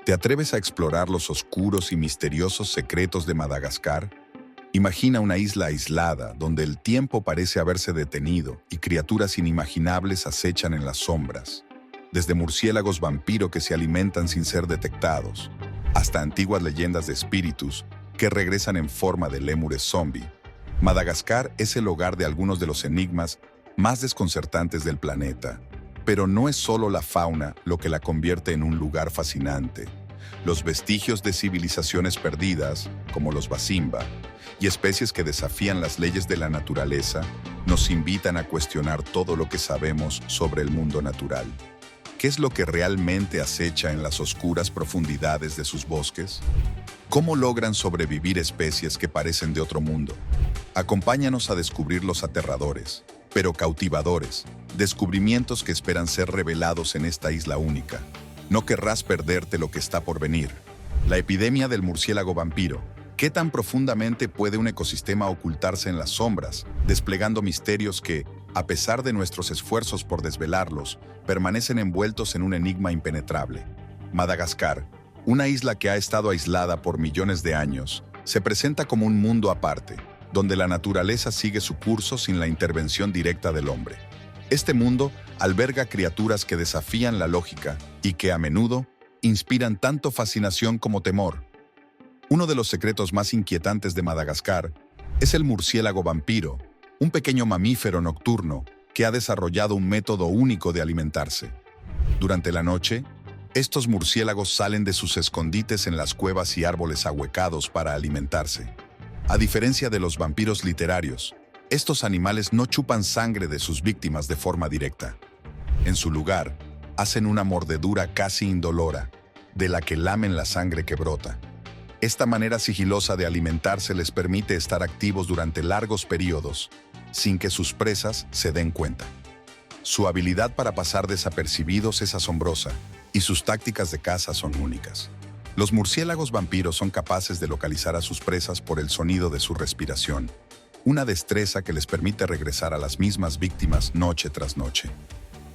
¿Te atreves a explorar los oscuros y misteriosos secretos de Madagascar? Imagina una isla aislada donde el tiempo parece haberse detenido y criaturas inimaginables acechan en las sombras, desde murciélagos vampiro que se alimentan sin ser detectados, hasta antiguas leyendas de espíritus que regresan en forma de lémures zombie. Madagascar es el hogar de algunos de los enigmas más desconcertantes del planeta. Pero no es solo la fauna lo que la convierte en un lugar fascinante. Los vestigios de civilizaciones perdidas, como los Basimba, y especies que desafían las leyes de la naturaleza, nos invitan a cuestionar todo lo que sabemos sobre el mundo natural. ¿Qué es lo que realmente acecha en las oscuras profundidades de sus bosques? ¿Cómo logran sobrevivir especies que parecen de otro mundo? Acompáñanos a descubrir los aterradores, pero cautivadores, descubrimientos que esperan ser revelados en esta isla única. No querrás perderte lo que está por venir. La epidemia del murciélago vampiro. ¿Qué tan profundamente puede un ecosistema ocultarse en las sombras, desplegando misterios que, a pesar de nuestros esfuerzos por desvelarlos, permanecen envueltos en un enigma impenetrable? Madagascar, una isla que ha estado aislada por millones de años, se presenta como un mundo aparte, donde la naturaleza sigue su curso sin la intervención directa del hombre. Este mundo alberga criaturas que desafían la lógica y que, a menudo, inspiran tanto fascinación como temor. Uno de los secretos más inquietantes de Madagascar es el murciélago vampiro, un pequeño mamífero nocturno que ha desarrollado un método único de alimentarse. Durante la noche, estos murciélagos salen de sus escondites en las cuevas y árboles ahuecados para alimentarse. A diferencia de los vampiros literarios, estos animales no chupan sangre de sus víctimas de forma directa. En su lugar, hacen una mordedura casi indolora, de la que lamen la sangre que brota. Esta manera sigilosa de alimentarse les permite estar activos durante largos periodos, sin que sus presas se den cuenta. Su habilidad para pasar desapercibidos es asombrosa, y sus tácticas de caza son únicas. Los murciélagos vampiros son capaces de localizar a sus presas por el sonido de su respiración, una destreza que les permite regresar a las mismas víctimas noche tras noche.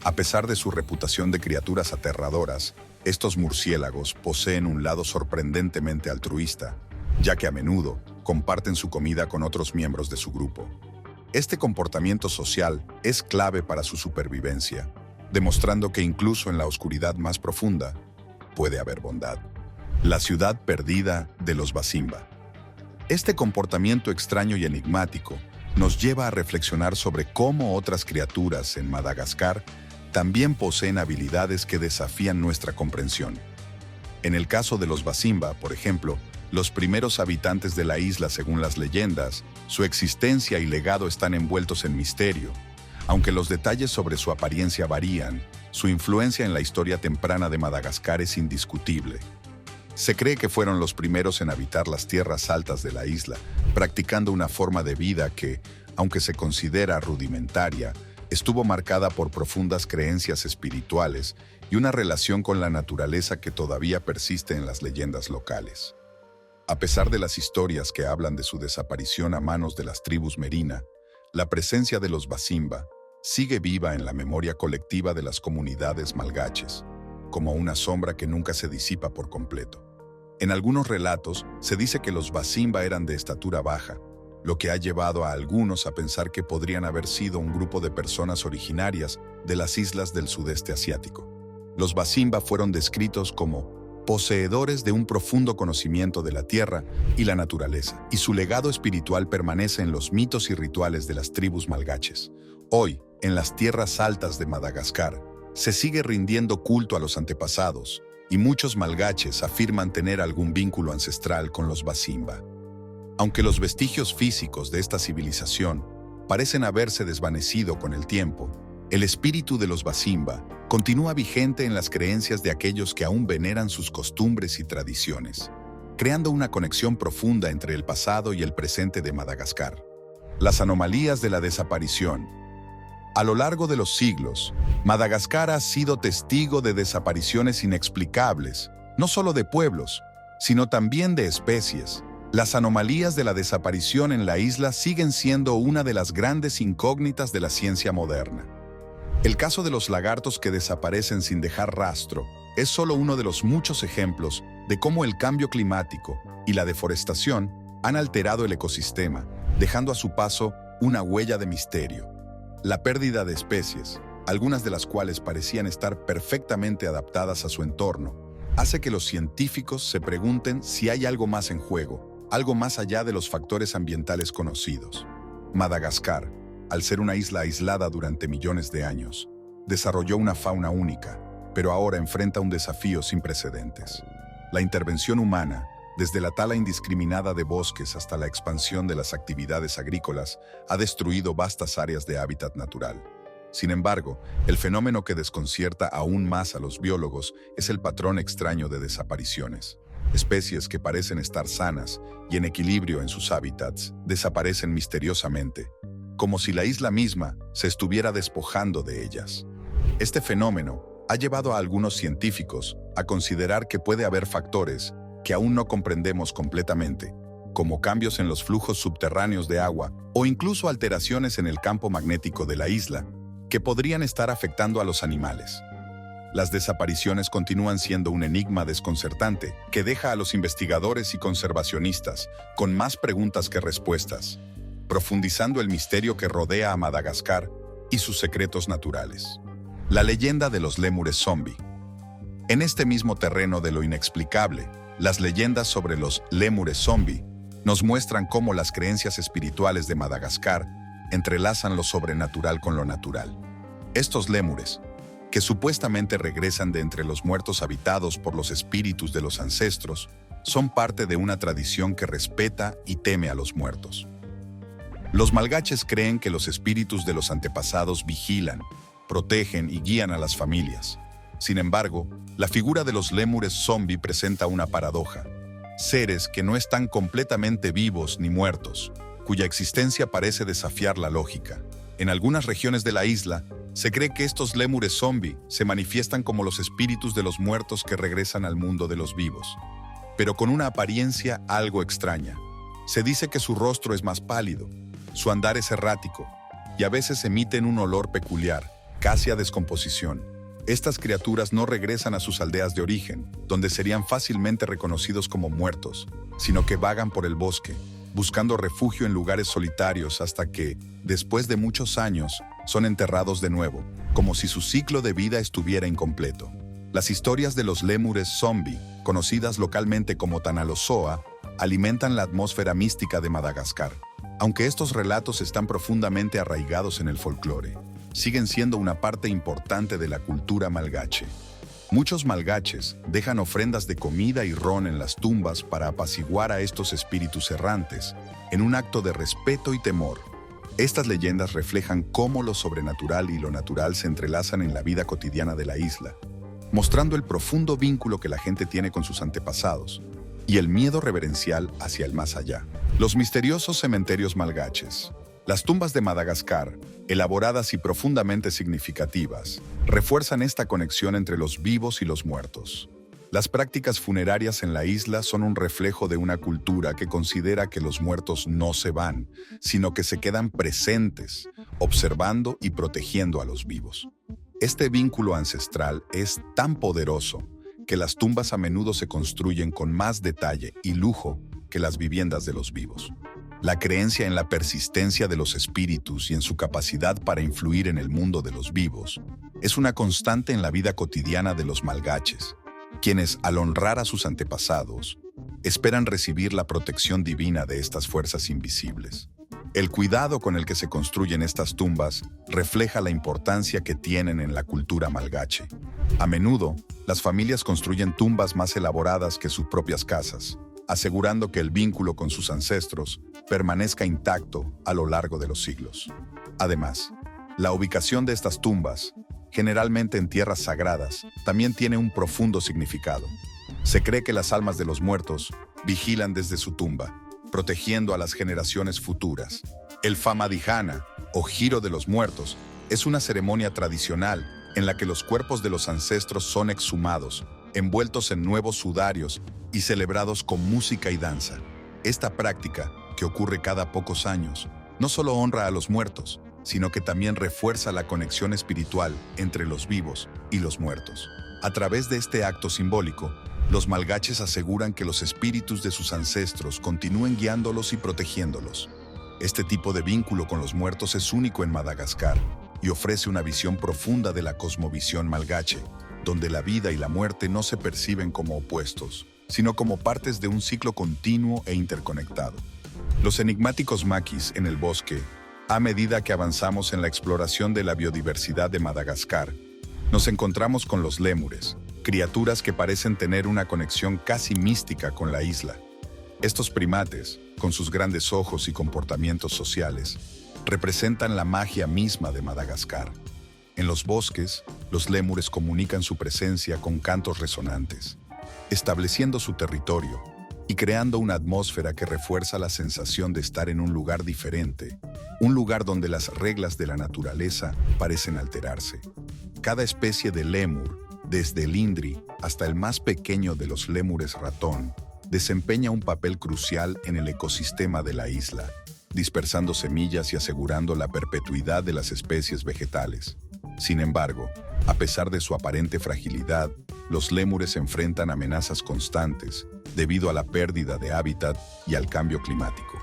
A pesar de su reputación de criaturas aterradoras, estos murciélagos poseen un lado sorprendentemente altruista, ya que a menudo comparten su comida con otros miembros de su grupo. Este comportamiento social es clave para su supervivencia, demostrando que incluso en la oscuridad más profunda puede haber bondad. La ciudad perdida de los Basimba. Este comportamiento extraño y enigmático nos lleva a reflexionar sobre cómo otras criaturas en Madagascar también poseen habilidades que desafían nuestra comprensión. En el caso de los Basimba, por ejemplo, los primeros habitantes de la isla según las leyendas, su existencia y legado están envueltos en misterio. Aunque los detalles sobre su apariencia varían, su influencia en la historia temprana de Madagascar es indiscutible. Se cree que fueron los primeros en habitar las tierras altas de la isla, practicando una forma de vida que, aunque se considera rudimentaria, estuvo marcada por profundas creencias espirituales y una relación con la naturaleza que todavía persiste en las leyendas locales. A pesar de las historias que hablan de su desaparición a manos de las tribus Merina, la presencia de los Basimba sigue viva en la memoria colectiva de las comunidades malgaches, como una sombra que nunca se disipa por completo. En algunos relatos se dice que los Basimba eran de estatura baja, lo que ha llevado a algunos a pensar que podrían haber sido un grupo de personas originarias de las islas del sudeste asiático. Los Basimba fueron descritos como poseedores de un profundo conocimiento de la tierra y la naturaleza, y su legado espiritual permanece en los mitos y rituales de las tribus malgaches. Hoy, en las tierras altas de Madagascar, se sigue rindiendo culto a los antepasados, y muchos malgaches afirman tener algún vínculo ancestral con los Basimba. Aunque los vestigios físicos de esta civilización parecen haberse desvanecido con el tiempo, el espíritu de los Basimba continúa vigente en las creencias de aquellos que aún veneran sus costumbres y tradiciones, creando una conexión profunda entre el pasado y el presente de Madagascar. Las anomalías de la desaparición. A lo largo de los siglos, Madagascar ha sido testigo de desapariciones inexplicables, no solo de pueblos, sino también de especies. Las anomalías de la desaparición en la isla siguen siendo una de las grandes incógnitas de la ciencia moderna. El caso de los lagartos que desaparecen sin dejar rastro es solo uno de los muchos ejemplos de cómo el cambio climático y la deforestación han alterado el ecosistema, dejando a su paso una huella de misterio. La pérdida de especies, algunas de las cuales parecían estar perfectamente adaptadas a su entorno, hace que los científicos se pregunten si hay algo más en juego, algo más allá de los factores ambientales conocidos. Madagascar, al ser una isla aislada durante millones de años, desarrolló una fauna única, pero ahora enfrenta un desafío sin precedentes. La intervención humana, desde la tala indiscriminada de bosques hasta la expansión de las actividades agrícolas, ha destruido vastas áreas de hábitat natural. Sin embargo, el fenómeno que desconcierta aún más a los biólogos es el patrón extraño de desapariciones. Especies que parecen estar sanas y en equilibrio en sus hábitats desaparecen misteriosamente, como si la isla misma se estuviera despojando de ellas. Este fenómeno ha llevado a algunos científicos a considerar que puede haber factores que aún no comprendemos completamente, como cambios en los flujos subterráneos de agua o incluso alteraciones en el campo magnético de la isla, que podrían estar afectando a los animales. Las desapariciones continúan siendo un enigma desconcertante que deja a los investigadores y conservacionistas con más preguntas que respuestas, profundizando el misterio que rodea a Madagascar y sus secretos naturales. La leyenda de los lémures zombie. En este mismo terreno de lo inexplicable, las leyendas sobre los lémures zombie nos muestran cómo las creencias espirituales de Madagascar entrelazan lo sobrenatural con lo natural. Estos lémures, que supuestamente regresan de entre los muertos habitados por los espíritus de los ancestros, son parte de una tradición que respeta y teme a los muertos. Los malgaches creen que los espíritus de los antepasados vigilan, protegen y guían a las familias. Sin embargo, la figura de los lémures zombie presenta una paradoja. Seres que no están completamente vivos ni muertos, cuya existencia parece desafiar la lógica. En algunas regiones de la isla, se cree que estos lémures zombie se manifiestan como los espíritus de los muertos que regresan al mundo de los vivos, pero con una apariencia algo extraña. Se dice que su rostro es más pálido, su andar es errático, y a veces emiten un olor peculiar, casi a descomposición. Estas criaturas no regresan a sus aldeas de origen, donde serían fácilmente reconocidos como muertos, sino que vagan por el bosque, buscando refugio en lugares solitarios hasta que, después de muchos años, son enterrados de nuevo, como si su ciclo de vida estuviera incompleto. Las historias de los lémures zombie, conocidas localmente como Tanalosoa, alimentan la atmósfera mística de Madagascar. Aunque estos relatos están profundamente arraigados en el folclore, siguen siendo una parte importante de la cultura malgache. Muchos malgaches dejan ofrendas de comida y ron en las tumbas para apaciguar a estos espíritus errantes, en un acto de respeto y temor. Estas leyendas reflejan cómo lo sobrenatural y lo natural se entrelazan en la vida cotidiana de la isla, mostrando el profundo vínculo que la gente tiene con sus antepasados y el miedo reverencial hacia el más allá. Los misteriosos cementerios malgaches. Las tumbas de Madagascar, elaboradas y profundamente significativas, refuerzan esta conexión entre los vivos y los muertos. Las prácticas funerarias en la isla son un reflejo de una cultura que considera que los muertos no se van, sino que se quedan presentes, observando y protegiendo a los vivos. Este vínculo ancestral es tan poderoso que las tumbas a menudo se construyen con más detalle y lujo que las viviendas de los vivos. La creencia en la persistencia de los espíritus y en su capacidad para influir en el mundo de los vivos es una constante en la vida cotidiana de los malgaches, quienes, al honrar a sus antepasados, esperan recibir la protección divina de estas fuerzas invisibles. El cuidado con el que se construyen estas tumbas refleja la importancia que tienen en la cultura malgache. A menudo, las familias construyen tumbas más elaboradas que sus propias casas, asegurando que el vínculo con sus ancestros permanezca intacto a lo largo de los siglos. Además, la ubicación de estas tumbas, generalmente en tierras sagradas, también tiene un profundo significado. Se cree que las almas de los muertos vigilan desde su tumba, protegiendo a las generaciones futuras. El Famadihana, o Giro de los Muertos, es una ceremonia tradicional en la que los cuerpos de los ancestros son exhumados, envueltos en nuevos sudarios y celebrados con música y danza. Esta práctica, que ocurre cada pocos años, no solo honra a los muertos, sino que también refuerza la conexión espiritual entre los vivos y los muertos. A través de este acto simbólico, los malgaches aseguran que los espíritus de sus ancestros continúen guiándolos y protegiéndolos. Este tipo de vínculo con los muertos es único en Madagascar y ofrece una visión profunda de la cosmovisión malgache, donde la vida y la muerte no se perciben como opuestos, sino como partes de un ciclo continuo e interconectado. Los enigmáticos maquis en el bosque, a medida que avanzamos en la exploración de la biodiversidad de Madagascar, nos encontramos con los lémures, criaturas que parecen tener una conexión casi mística con la isla. Estos primates, con sus grandes ojos y comportamientos sociales, representan la magia misma de Madagascar. En los bosques, los lémures comunican su presencia con cantos resonantes, estableciendo su territorio y creando una atmósfera que refuerza la sensación de estar en un lugar diferente, un lugar donde las reglas de la naturaleza parecen alterarse. Cada especie de lémur, desde el indri hasta el más pequeño de los lémures ratón, desempeña un papel crucial en el ecosistema de la isla, dispersando semillas y asegurando la perpetuidad de las especies vegetales. Sin embargo, a pesar de su aparente fragilidad, los lémures enfrentan amenazas constantes debido a la pérdida de hábitat y al cambio climático.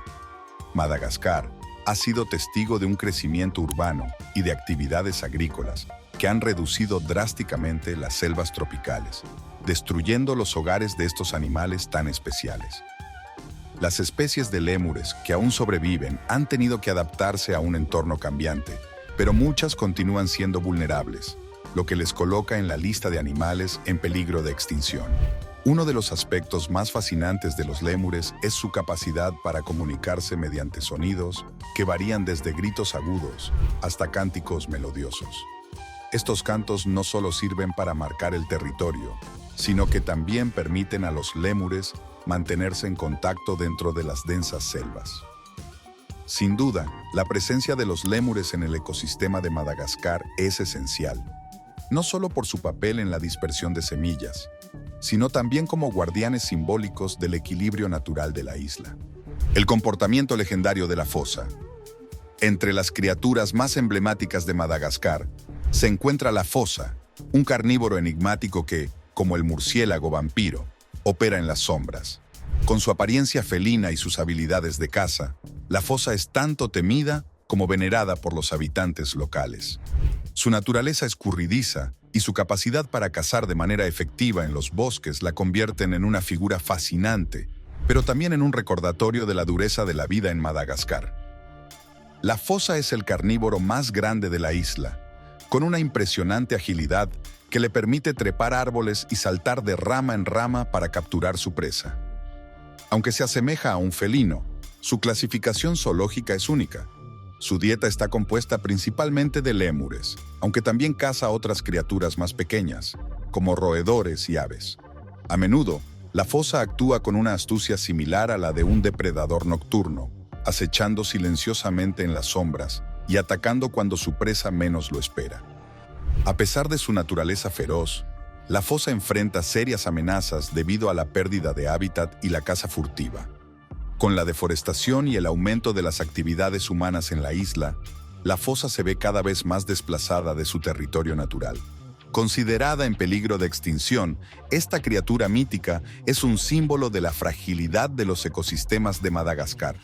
Madagascar ha sido testigo de un crecimiento urbano y de actividades agrícolas que han reducido drásticamente las selvas tropicales, destruyendo los hogares de estos animales tan especiales. Las especies de lémures que aún sobreviven han tenido que adaptarse a un entorno cambiante, pero muchas continúan siendo vulnerables, lo que les coloca en la lista de animales en peligro de extinción. Uno de los aspectos más fascinantes de los lémures es su capacidad para comunicarse mediante sonidos que varían desde gritos agudos hasta cánticos melodiosos. Estos cantos no solo sirven para marcar el territorio, sino que también permiten a los lémures mantenerse en contacto dentro de las densas selvas. Sin duda, la presencia de los lémures en el ecosistema de Madagascar es esencial, no solo por su papel en la dispersión de semillas, sino también como guardianes simbólicos del equilibrio natural de la isla. El comportamiento legendario de la fosa. Entre las criaturas más emblemáticas de Madagascar, se encuentra la fosa, un carnívoro enigmático que, como el murciélago vampiro, opera en las sombras. Con su apariencia felina y sus habilidades de caza, la fosa es tanto temida como venerada por los habitantes locales. Su naturaleza escurridiza y su capacidad para cazar de manera efectiva en los bosques la convierten en una figura fascinante, pero también en un recordatorio de la dureza de la vida en Madagascar. La fosa es el carnívoro más grande de la isla, con una impresionante agilidad que le permite trepar árboles y saltar de rama en rama para capturar su presa. Aunque se asemeja a un felino, su clasificación zoológica es única. Su dieta está compuesta principalmente de lémures, aunque también caza otras criaturas más pequeñas, como roedores y aves. A menudo, la fosa actúa con una astucia similar a la de un depredador nocturno, acechando silenciosamente en las sombras y atacando cuando su presa menos lo espera. A pesar de su naturaleza feroz, la fosa enfrenta serias amenazas debido a la pérdida de hábitat y la caza furtiva. Con la deforestación y el aumento de las actividades humanas en la isla, la fosa se ve cada vez más desplazada de su territorio natural. Considerada en peligro de extinción, esta criatura mítica es un símbolo de la fragilidad de los ecosistemas de Madagascar.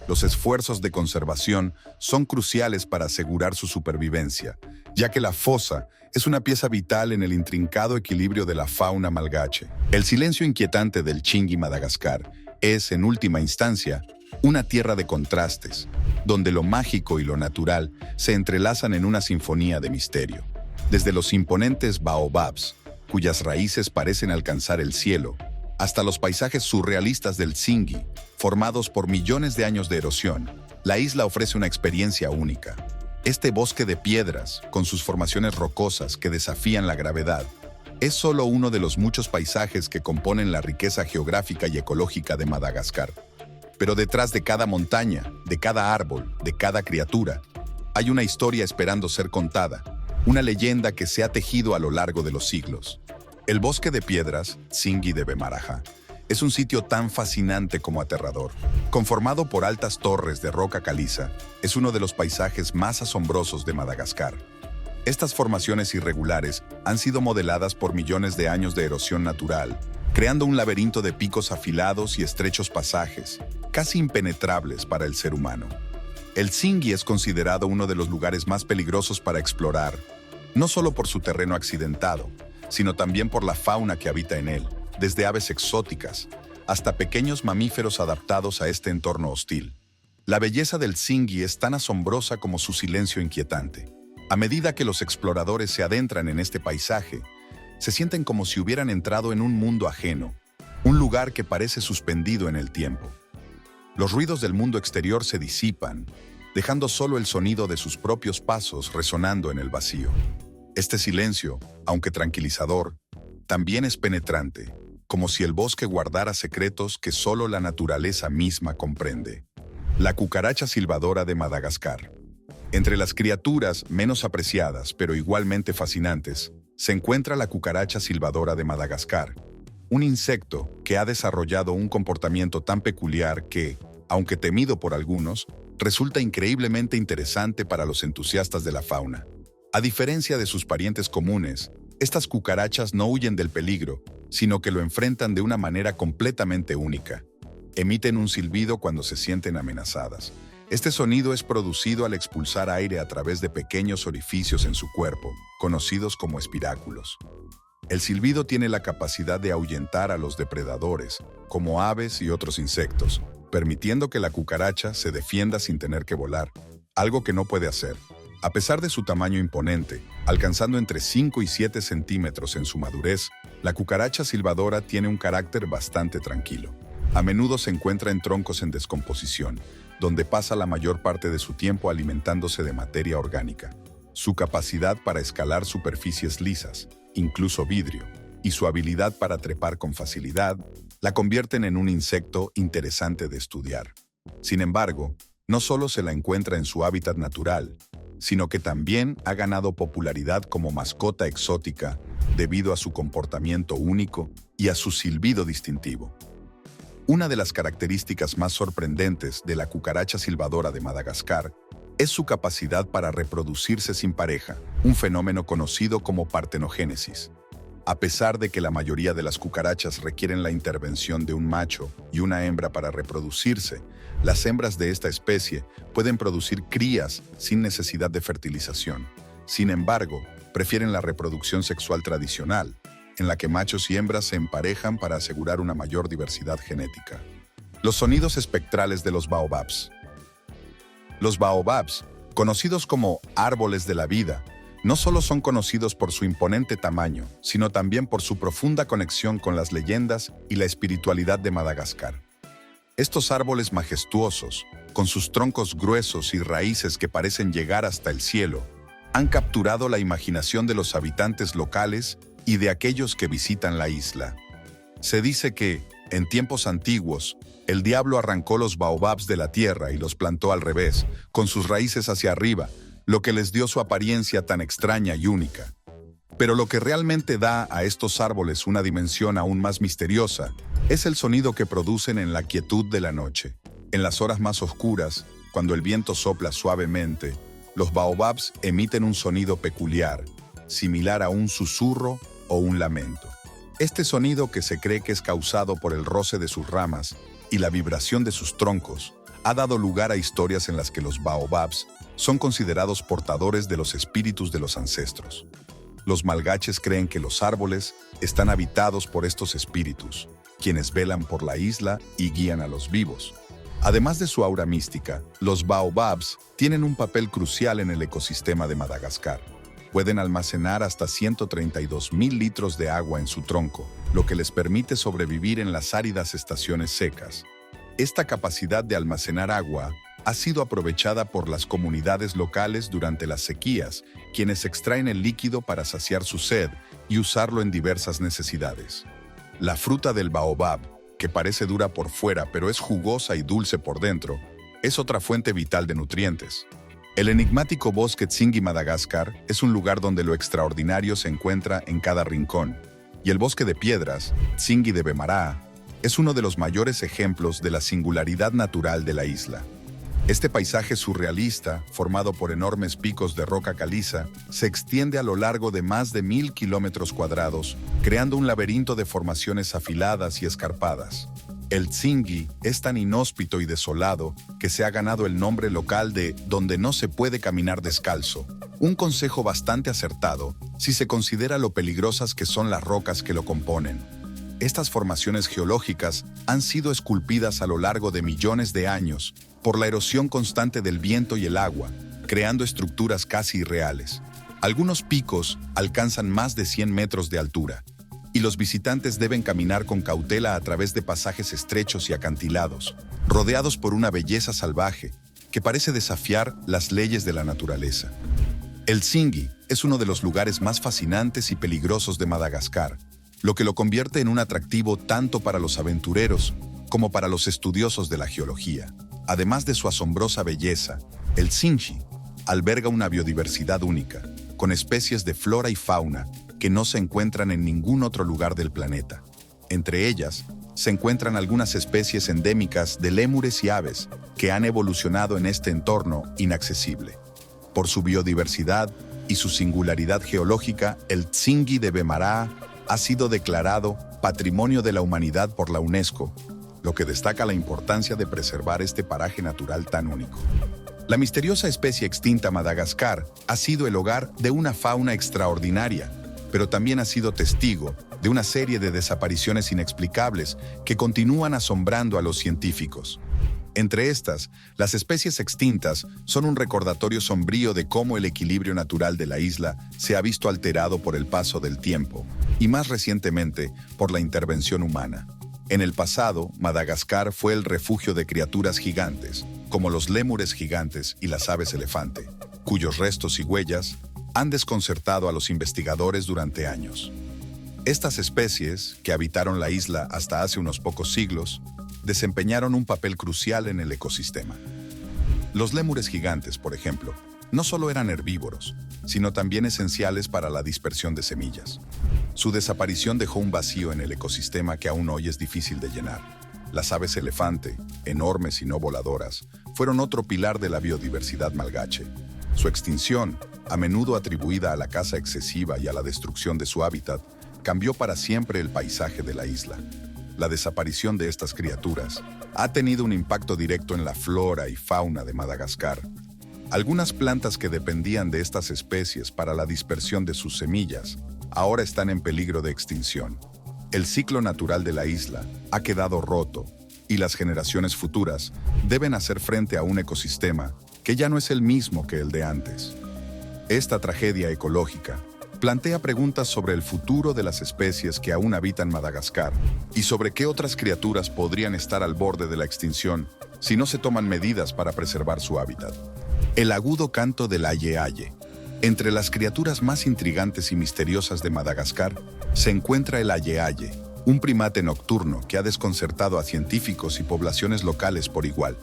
Los esfuerzos de conservación son cruciales para asegurar su supervivencia, ya que la fosa es una pieza vital en el intrincado equilibrio de la fauna malgache. El silencio inquietante del Chingi Madagascar es, en última instancia, una tierra de contrastes, donde lo mágico y lo natural se entrelazan en una sinfonía de misterio. Desde los imponentes baobabs, cuyas raíces parecen alcanzar el cielo, hasta los paisajes surrealistas del Tsingy, formados por millones de años de erosión, la isla ofrece una experiencia única. Este bosque de piedras, con sus formaciones rocosas que desafían la gravedad, es solo uno de los muchos paisajes que componen la riqueza geográfica y ecológica de Madagascar. Pero detrás de cada montaña, de cada árbol, de cada criatura, hay una historia esperando ser contada, una leyenda que se ha tejido a lo largo de los siglos. El bosque de piedras, Tsingy de Bemaraha, Es un sitio tan fascinante como aterrador. Conformado por altas torres de roca caliza, es uno de los paisajes más asombrosos de Madagascar. Estas formaciones irregulares han sido modeladas por millones de años de erosión natural, creando un laberinto de picos afilados y estrechos pasajes, casi impenetrables para el ser humano. El Tsingy es considerado uno de los lugares más peligrosos para explorar, no solo por su terreno accidentado, sino también por la fauna que habita en él, desde aves exóticas hasta pequeños mamíferos adaptados a este entorno hostil. La belleza del Tsingy es tan asombrosa como su silencio inquietante. A medida que los exploradores se adentran en este paisaje, se sienten como si hubieran entrado en un mundo ajeno, un lugar que parece suspendido en el tiempo. Los ruidos del mundo exterior se disipan, dejando solo el sonido de sus propios pasos resonando en el vacío. Este silencio, aunque tranquilizador, también es penetrante, como si el bosque guardara secretos que solo la naturaleza misma comprende. La cucaracha silbadora de Madagascar. Entre las criaturas menos apreciadas, pero igualmente fascinantes, se encuentra la cucaracha silbadora de Madagascar, un insecto que ha desarrollado un comportamiento tan peculiar que, aunque temido por algunos, resulta increíblemente interesante para los entusiastas de la fauna. A diferencia de sus parientes comunes, estas cucarachas no huyen del peligro, sino que lo enfrentan de una manera completamente única. Emiten un silbido cuando se sienten amenazadas. Este sonido es producido al expulsar aire a través de pequeños orificios en su cuerpo, conocidos como espiráculos. El silbido tiene la capacidad de ahuyentar a los depredadores, como aves y otros insectos, permitiendo que la cucaracha se defienda sin tener que volar, algo que no puede hacer. A pesar de su tamaño imponente, alcanzando entre 5 y 7 centímetros en su madurez, la cucaracha silbadora tiene un carácter bastante tranquilo. A menudo se encuentra en troncos en descomposición, donde pasa la mayor parte de su tiempo alimentándose de materia orgánica. Su capacidad para escalar superficies lisas, incluso vidrio, y su habilidad para trepar con facilidad, la convierten en un insecto interesante de estudiar. Sin embargo, no solo se la encuentra en su hábitat natural, sino que también ha ganado popularidad como mascota exótica debido a su comportamiento único y a su silbido distintivo. Una de las características más sorprendentes de la cucaracha silbadora de Madagascar es su capacidad para reproducirse sin pareja, un fenómeno conocido como partenogénesis. A pesar de que la mayoría de las cucarachas requieren la intervención de un macho y una hembra para reproducirse, las hembras de esta especie pueden producir crías sin necesidad de fertilización. Sin embargo, prefieren la reproducción sexual tradicional, en la que machos y hembras se emparejan para asegurar una mayor diversidad genética. Los sonidos espectrales de los baobabs. Los baobabs, conocidos como árboles de la vida, no solo son conocidos por su imponente tamaño, sino también por su profunda conexión con las leyendas y la espiritualidad de Madagascar. Estos árboles majestuosos, con sus troncos gruesos y raíces que parecen llegar hasta el cielo, han capturado la imaginación de los habitantes locales y de aquellos que visitan la isla. Se dice que, en tiempos antiguos, el diablo arrancó los baobabs de la tierra y los plantó al revés, con sus raíces hacia arriba, lo que les dio su apariencia tan extraña y única. Pero lo que realmente da a estos árboles una dimensión aún más misteriosa es el sonido que producen en la quietud de la noche. En las horas más oscuras, cuando el viento sopla suavemente, los baobabs emiten un sonido peculiar, similar a un susurro o un lamento. Este sonido, que se cree que es causado por el roce de sus ramas y la vibración de sus troncos, ha dado lugar a historias en las que los baobabs son considerados portadores de los espíritus de los ancestros. Los malgaches creen que los árboles están habitados por estos espíritus, quienes velan por la isla y guían a los vivos. Además de su aura mística, los baobabs tienen un papel crucial en el ecosistema de Madagascar. Pueden almacenar hasta 132.000 litros de agua en su tronco, lo que les permite sobrevivir en las áridas estaciones secas. Esta capacidad de almacenar agua ha sido aprovechada por las comunidades locales durante las sequías, quienes extraen el líquido para saciar su sed y usarlo en diversas necesidades. La fruta del baobab, que parece dura por fuera pero es jugosa y dulce por dentro, es otra fuente vital de nutrientes. El enigmático bosque Tsingy Madagascar es un lugar donde lo extraordinario se encuentra en cada rincón, y el bosque de piedras, Tsingy de Bemaraha, es uno de los mayores ejemplos de la singularidad natural de la isla. Este paisaje surrealista, formado por enormes picos de roca caliza, se extiende a lo largo de más de 1000 kilómetros cuadrados, creando un laberinto de formaciones afiladas y escarpadas. El Tsingy es tan inhóspito y desolado que se ha ganado el nombre local de «donde no se puede caminar descalzo», un consejo bastante acertado si se considera lo peligrosas que son las rocas que lo componen. Estas formaciones geológicas han sido esculpidas a lo largo de millones de años por la erosión constante del viento y el agua, creando estructuras casi irreales. Algunos picos alcanzan más de 100 metros de altura, y los visitantes deben caminar con cautela a través de pasajes estrechos y acantilados, rodeados por una belleza salvaje que parece desafiar las leyes de la naturaleza. El Tsingy es uno de los lugares más fascinantes y peligrosos de Madagascar, lo que lo convierte en un atractivo tanto para los aventureros como para los estudiosos de la geología. Además de su asombrosa belleza, el Tsingy alberga una biodiversidad única, con especies de flora y fauna que no se encuentran en ningún otro lugar del planeta. Entre ellas, se encuentran algunas especies endémicas de lémures y aves que han evolucionado en este entorno inaccesible. Por su biodiversidad y su singularidad geológica, el Tsingy de Bemaraha ha sido declarado Patrimonio de la Humanidad por la UNESCO, lo que destaca la importancia de preservar este paraje natural tan único. La misteriosa especie extinta Madagascar ha sido el hogar de una fauna extraordinaria, pero también ha sido testigo de una serie de desapariciones inexplicables que continúan asombrando a los científicos. Entre estas, las especies extintas son un recordatorio sombrío de cómo el equilibrio natural de la isla se ha visto alterado por el paso del tiempo, y más recientemente por la intervención humana. En el pasado, Madagascar fue el refugio de criaturas gigantes, como los lémures gigantes y las aves elefante, cuyos restos y huellas han desconcertado a los investigadores durante años. Estas especies, que habitaron la isla hasta hace unos pocos siglos, desempeñaron un papel crucial en el ecosistema. Los lémures gigantes, por ejemplo, no solo eran herbívoros, sino también esenciales para la dispersión de semillas. Su desaparición dejó un vacío en el ecosistema que aún hoy es difícil de llenar. Las aves elefante, enormes y no voladoras, fueron otro pilar de la biodiversidad malgache. Su extinción, a menudo atribuida a la caza excesiva y a la destrucción de su hábitat, cambió para siempre el paisaje de la isla. La desaparición de estas criaturas ha tenido un impacto directo en la flora y fauna de Madagascar. Algunas plantas que dependían de estas especies para la dispersión de sus semillas ahora están en peligro de extinción. El ciclo natural de la isla ha quedado roto y las generaciones futuras deben hacer frente a un ecosistema que ya no es el mismo que el de antes. Esta tragedia ecológica plantea preguntas sobre el futuro de las especies que aún habitan Madagascar y sobre qué otras criaturas podrían estar al borde de la extinción si no se toman medidas para preservar su hábitat. El agudo canto del aye-aye. Entre las criaturas más intrigantes y misteriosas de Madagascar se encuentra el aye-aye, un primate nocturno que ha desconcertado a científicos y poblaciones locales por igual.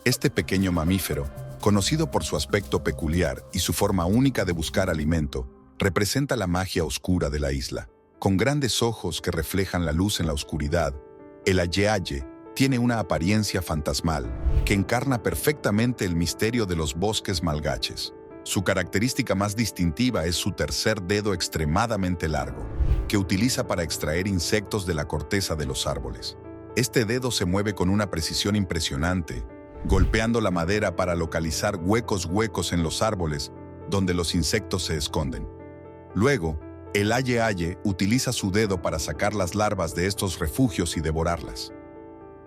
Este pequeño mamífero, conocido por su aspecto peculiar y su forma única de buscar alimento, representa la magia oscura de la isla. Con grandes ojos que reflejan la luz en la oscuridad, el aye-aye tiene una apariencia fantasmal que encarna perfectamente el misterio de los bosques malgaches. Su característica más distintiva es su tercer dedo extremadamente largo, que utiliza para extraer insectos de la corteza de los árboles. Este dedo se mueve con una precisión impresionante, golpeando la madera para localizar huecos en los árboles donde los insectos se esconden. Luego, el aye-aye utiliza su dedo para sacar las larvas de estos refugios y devorarlas.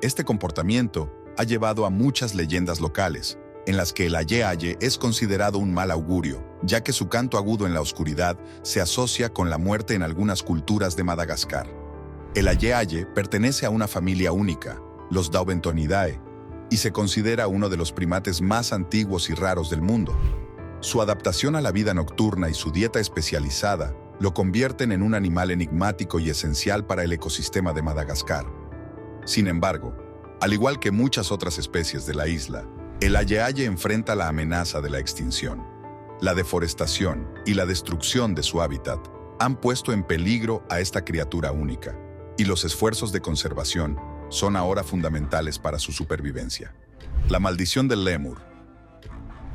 Este comportamiento ha llevado a muchas leyendas locales, en las que el aye-aye es considerado un mal augurio, ya que su canto agudo en la oscuridad se asocia con la muerte en algunas culturas de Madagascar. El aye-aye pertenece a una familia única, los Daubentonidae, y se considera uno de los primates más antiguos y raros del mundo. Su adaptación a la vida nocturna y su dieta especializada lo convierten en un animal enigmático y esencial para el ecosistema de Madagascar. Sin embargo, al igual que muchas otras especies de la isla, el aye-aye enfrenta la amenaza de la extinción. La deforestación y la destrucción de su hábitat han puesto en peligro a esta criatura única, y los esfuerzos de conservación son ahora fundamentales para su supervivencia. La maldición del lémur.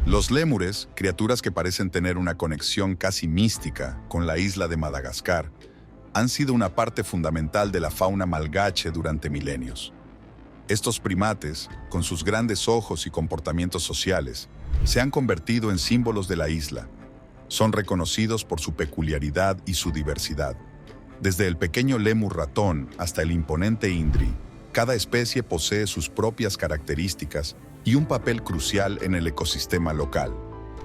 Los lémures, criaturas que parecen tener una conexión casi mística con la isla de Madagascar, han sido una parte fundamental de la fauna malgache durante milenios. Estos primates, con sus grandes ojos y comportamientos sociales, se han convertido en símbolos de la isla. Son reconocidos por su peculiaridad y su diversidad. Desde el pequeño lémur ratón hasta el imponente indri, cada especie posee sus propias características y un papel crucial en el ecosistema local.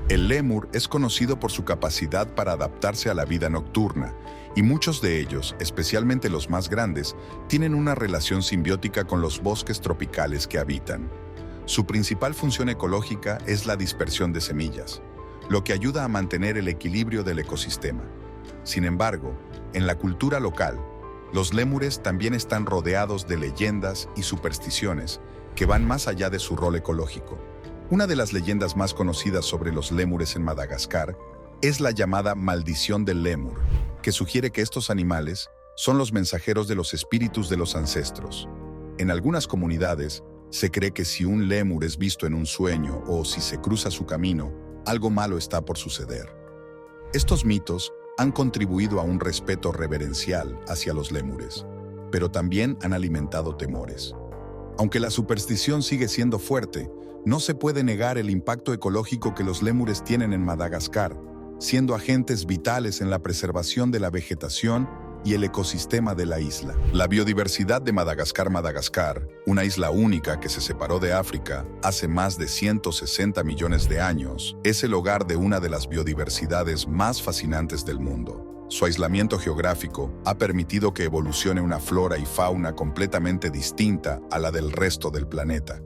El lémur es conocido por su capacidad para adaptarse a la vida nocturna, y muchos de ellos, especialmente los más grandes, tienen una relación simbiótica con los bosques tropicales que habitan. Su principal función ecológica es la dispersión de semillas, lo que ayuda a mantener el equilibrio del ecosistema. Sin embargo, en la cultura local, los lémures también están rodeados de leyendas y supersticiones que van más allá de su rol ecológico. Una de las leyendas más conocidas sobre los lémures en Madagascar es la llamada maldición del lémur, que sugiere que estos animales son los mensajeros de los espíritus de los ancestros. En algunas comunidades, se cree que si un lémur es visto en un sueño o si se cruza su camino, algo malo está por suceder. Estos mitos han contribuido a un respeto reverencial hacia los lémures, pero también han alimentado temores. Aunque la superstición sigue siendo fuerte, no se puede negar el impacto ecológico que los lémures tienen en Madagascar, siendo agentes vitales en la preservación de la vegetación y el ecosistema de la isla. La biodiversidad de Madagascar, una isla única que se separó de África hace más de 160 millones de años, es el hogar de una de las biodiversidades más fascinantes del mundo. Su aislamiento geográfico ha permitido que evolucione una flora y fauna completamente distinta a la del resto del planeta.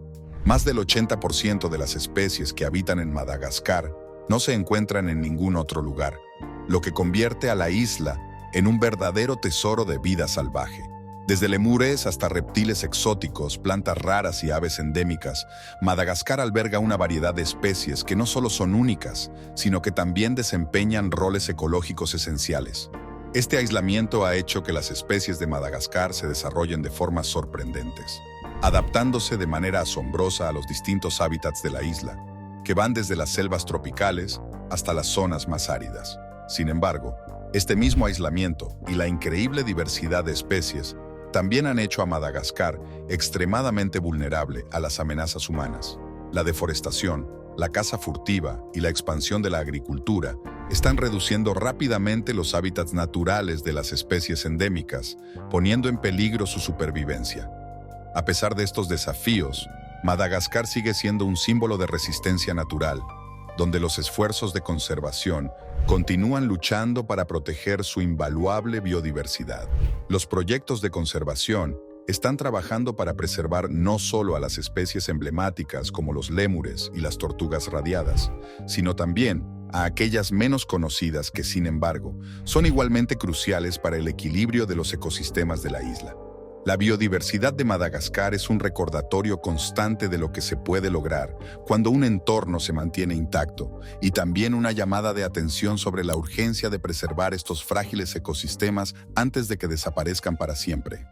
Más del 80% de las especies que habitan en Madagascar no se encuentran en ningún otro lugar, lo que convierte a la isla en un verdadero tesoro de vida salvaje. Desde lemures hasta reptiles exóticos, plantas raras y aves endémicas, Madagascar alberga una variedad de especies que no solo son únicas, sino que también desempeñan roles ecológicos esenciales. Este aislamiento ha hecho que las especies de Madagascar se desarrollen de formas sorprendentes, adaptándose de manera asombrosa a los distintos hábitats de la isla, que van desde las selvas tropicales hasta las zonas más áridas. Sin embargo, este mismo aislamiento y la increíble diversidad de especies también han hecho a Madagascar extremadamente vulnerable a las amenazas humanas. La deforestación, la caza furtiva y la expansión de la agricultura están reduciendo rápidamente los hábitats naturales de las especies endémicas, poniendo en peligro su supervivencia. A pesar de estos desafíos, Madagascar sigue siendo un símbolo de resistencia natural, donde los esfuerzos de conservación continúan luchando para proteger su invaluable biodiversidad. Los proyectos de conservación están trabajando para preservar no solo a las especies emblemáticas como los lémures y las tortugas radiadas, sino también a aquellas menos conocidas que, sin embargo, son igualmente cruciales para el equilibrio de los ecosistemas de la isla. La biodiversidad de Madagascar es un recordatorio constante de lo que se puede lograr cuando un entorno se mantiene intacto, y también una llamada de atención sobre la urgencia de preservar estos frágiles ecosistemas antes de que desaparezcan para siempre.